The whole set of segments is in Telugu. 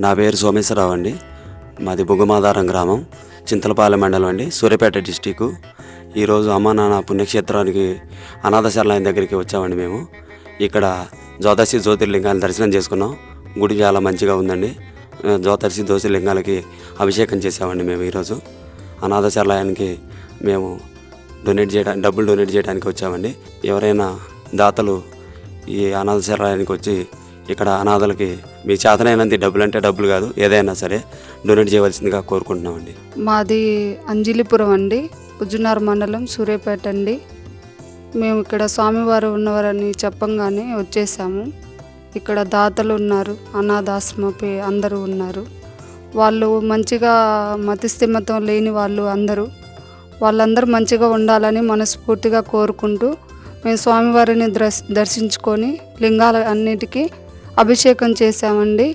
నా పేరు సోమేశ్వరరావు అండి. మాది బుగ్గమాధారం గ్రామం, చింతలపాలెం మండలం అండి, సూర్యాపేట డిస్టిక్. ఈరోజు అమ్మా నాన్న పుణ్యక్షేత్రానికి అనాథ శరణాలయం దగ్గరికి వచ్చామండి. మేము ఇక్కడ ద్వాదశి జ్యోతిర్లింగాన్ని దర్శనం చేసుకున్నాం. గుడి చాలా మంచిగా ఉందండి. ద్వాదశి జ్యోతిర్లింగాలకి అభిషేకం చేసామండి. మేము ఈరోజు అనాథ శరణాలయానికి మేము డబ్బులు డొనేట్ చేయడానికి వచ్చామండి. ఎవరైనా దాతలు ఈ అనాథ శరణాలయానికి వచ్చి ఇక్కడ అనాథలకి మీ చేతనైనంత డబ్బులు అంటే డబ్బులు కాదు, ఏదైనా సరే డొనేట్ చేయవలసిందిగా కోరుకుంటున్నామండి. మాది అంజిలిపురం అండి, ఉజ్జునార్ మండలం, సూర్యాపేట అండి. మేము ఇక్కడ స్వామివారు ఉన్నవారని చెప్పంగానే వచ్చేసాము. ఇక్కడ దాతలు ఉన్నారు, అనాథాశ్రమపై అందరూ ఉన్నారు. వాళ్ళు మంచిగా మతిస్థిమితం లేని వాళ్ళందరూ మంచిగా ఉండాలని మనస్ఫూర్తిగా కోరుకుంటూ మేము స్వామివారిని దర్శించుకొని లింగాల అన్నిటికీ అభిషేకం చేసామండి.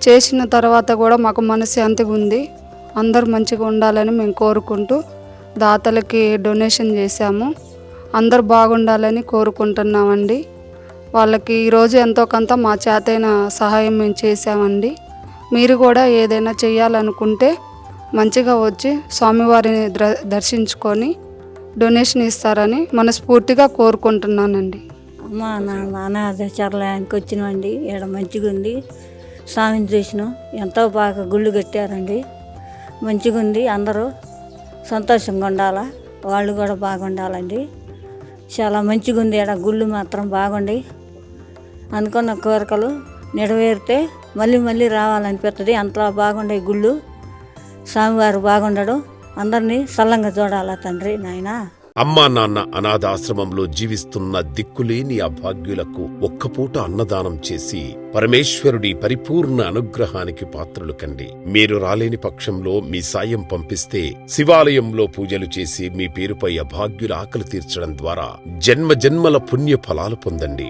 చేసిన తర్వాత కూడా మాకు మనశ్శాంతిగా ఉంది. అందరూ మంచిగా ఉండాలని మేము కోరుకుంటూ దాతలకి డొనేషన్ చేశాము. అందరూ బాగుండాలని కోరుకుంటున్నామండి. వాళ్ళకి ఈరోజు ఎంతో కొంత మా చేతైన సహాయం మేము చేశామండి. మీరు కూడా ఏదైనా చేయాలనుకుంటే మంచిగా వచ్చి స్వామివారిని దర్శించుకొని డొనేషన్ ఇస్తారని మనస్ఫూర్తిగా కోరుకుంటున్నానండి. మా నాన్న అనాథ శరణాలయానికి వచ్చినామండి. ఇక్కడ మంచిగా ఉంది, స్వామిని చూసినాం. ఎంతో బాగా గుళ్ళు కట్టారండి, మంచిగా ఉంది. అందరూ సంతోషంగా ఉండాలా, వాళ్ళు కూడా బాగుండాలండి. చాలా మంచిగా ఉంది. ఇక్కడ గుళ్ళు మాత్రం బాగుండి, అనుకున్న కోరికలు నెరవేరితే మళ్ళీ మళ్ళీ రావాలనిపిస్తుంది. అంతలా బాగుండే గుళ్ళు. స్వామివారు బాగుండడు, అందరినీ సల్లంగా చూడాలా తండ్రి నాయన. అమ్మా నాన్న అనాథాశ్రమంలో జీవిస్తున్న దిక్కులేని అభాగ్యులకు ఒక్కపూట అన్నదానం చేసి పరమేశ్వరుడి పరిపూర్ణ అనుగ్రహానికి పాత్రులు కండి. మీరు రాలేని పక్షంలో మీ సాయం పంపిస్తే శివాలయంలో పూజలు చేసి మీ పేరుపై అభాగ్యుల ఆకలి తీర్చడం ద్వారా జన్మ జన్మల పుణ్య ఫలాలు పొందండి.